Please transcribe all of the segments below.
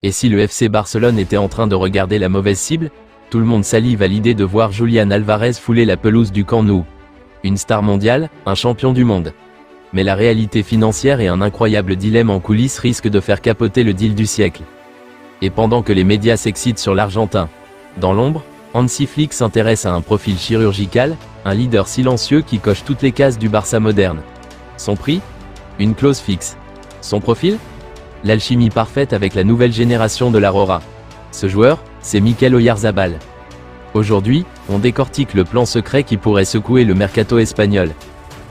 Et si le FC Barcelone était en train de regarder la mauvaise cible? Tout le monde salive à l'idée de voir Julián Alvarez fouler la pelouse du Camp Nou. Une star mondiale, un champion du monde. Mais la réalité financière et un incroyable dilemme en coulisses risquent de faire capoter le deal du siècle. Et pendant que les médias s'excitent sur l'Argentin, dans l'ombre, Hansi Flick s'intéresse à un profil chirurgical, un leader silencieux qui coche toutes les cases du Barça moderne. Son prix? Une clause fixe. Son profil? L'alchimie parfaite avec la nouvelle génération de la Roja. Ce joueur, c'est Mikel Oyarzabal. Aujourd'hui, on décortique le plan secret qui pourrait secouer le mercato espagnol.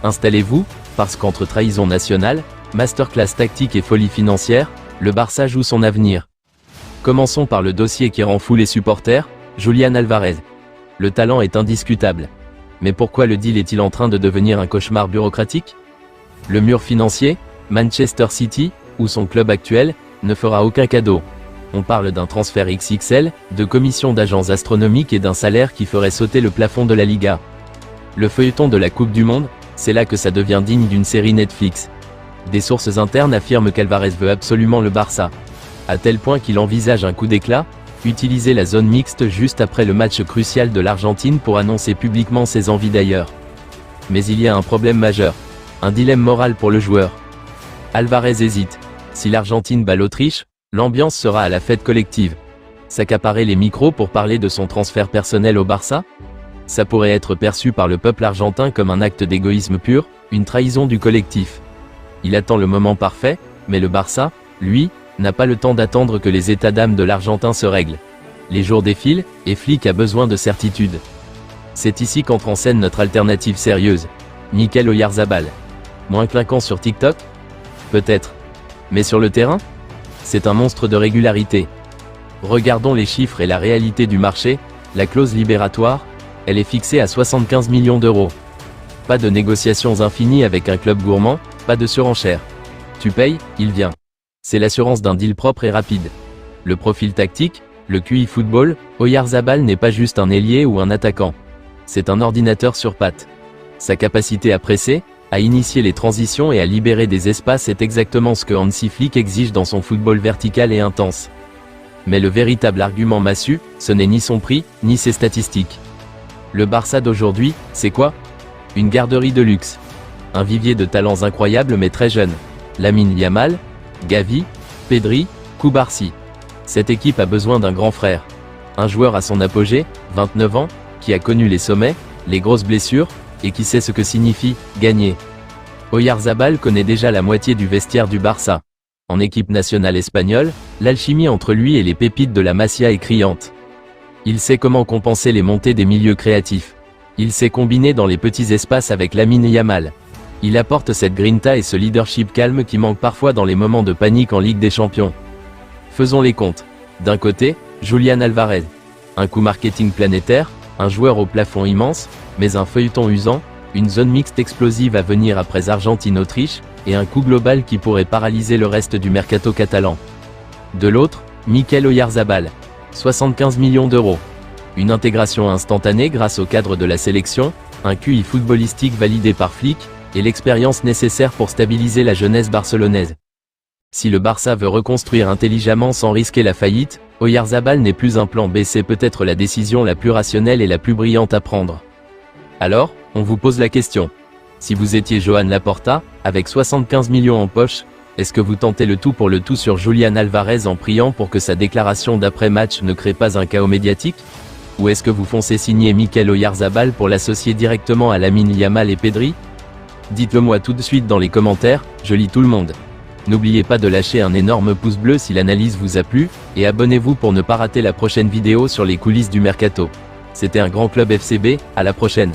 Installez-vous, parce qu'entre trahison nationale, masterclass tactique et folie financière, le Barça joue son avenir. Commençons par le dossier qui rend fou les supporters, Julián Alvarez. Le talent est indiscutable. Mais pourquoi le deal est-il en train de devenir un cauchemar bureaucratique? Le mur financier, Manchester City, ou son club actuel, ne fera aucun cadeau. On parle d'un transfert XXL, de commissions d'agents astronomiques et d'un salaire qui ferait sauter le plafond de la Liga. Le feuilleton de la Coupe du Monde, c'est là que ça devient digne d'une série Netflix. Des sources internes affirment qu'Alvarez veut absolument le Barça. À tel point qu'il envisage un coup d'éclat, utiliser la zone mixte juste après le match crucial de l'Argentine pour annoncer publiquement ses envies d'ailleurs. Mais il y a un problème majeur. Un dilemme moral pour le joueur. Alvarez hésite. Si l'Argentine bat l'Autriche, l'ambiance sera à la fête collective. S'accaparer les micros pour parler de son transfert personnel au Barça? Ça pourrait être perçu par le peuple argentin comme un acte d'égoïsme pur, une trahison du collectif. Il attend le moment parfait, mais le Barça, lui, n'a pas le temps d'attendre que les états d'âme de l'Argentin se règlent. Les jours défilent, et Flick a besoin de certitude. C'est ici qu'entre en scène notre alternative sérieuse. Mikel Oyarzabal. Moins clinquant sur TikTok? Peut-être. Mais sur le terrain? C'est un monstre de régularité. Regardons les chiffres et la réalité du marché. La clause libératoire, elle est fixée à 75 millions d'euros. Pas de négociations infinies avec un club gourmand, pas de surenchère. Tu payes, il vient. C'est l'assurance d'un deal propre et rapide. Le profil tactique, le QI football, Oyarzabal n'est pas juste un ailier ou un attaquant. C'est un ordinateur sur pattes. Sa capacité à presser, à initier les transitions et à libérer des espaces est exactement ce que Hansi Flick exige dans son football vertical et intense. Mais le véritable argument massu, ce n'est ni son prix, ni ses statistiques. Le Barça d'aujourd'hui, c'est quoi? Une garderie de luxe. Un vivier de talents incroyables mais très jeunes. Lamine Yamal, Gavi, Pedri, Cubarsí. Cette équipe a besoin d'un grand frère. Un joueur à son apogée, 29 ans, qui a connu les sommets, les grosses blessures, et qui sait ce que signifie « gagner ». Oyarzabal connaît déjà la moitié du vestiaire du Barça. En équipe nationale espagnole, l'alchimie entre lui et les pépites de la Masia est criante. Il sait comment compenser les montées des milieux créatifs. Il sait combiner dans les petits espaces avec Lamine Yamal. Il apporte cette grinta et ce leadership calme qui manque parfois dans les moments de panique en Ligue des Champions. Faisons les comptes. D'un côté, Julián Alvarez. Un coup marketing planétaire, un joueur au plafond immense, mais un feuilleton usant, une zone mixte explosive à venir après Argentine-Autriche, et un coût global qui pourrait paralyser le reste du mercato catalan. De l'autre, Mikel Oyarzabal. 75 millions d'euros. Une intégration instantanée grâce au cadre de la sélection, un QI footballistique validé par Flick, et l'expérience nécessaire pour stabiliser la jeunesse barcelonaise. Si le Barça veut reconstruire intelligemment sans risquer la faillite, Oyarzabal n'est plus un plan B, c'est peut-être la décision la plus rationnelle et la plus brillante à prendre. Alors, on vous pose la question. Si vous étiez Joan Laporta, avec 75 millions en poche, est-ce que vous tentez le tout pour le tout sur Julián Alvarez en priant pour que sa déclaration d'après-match ne crée pas un chaos médiatique? Ou est-ce que vous foncez signer Mikel Oyarzabal pour l'associer directement à Lamine Yamal et Pedri? Dites-le moi tout de suite dans les commentaires, je lis tout le monde. N'oubliez pas de lâcher un énorme pouce bleu si l'analyse vous a plu, et abonnez-vous pour ne pas rater la prochaine vidéo sur les coulisses du mercato. C'était un grand club FCB, à la prochaine.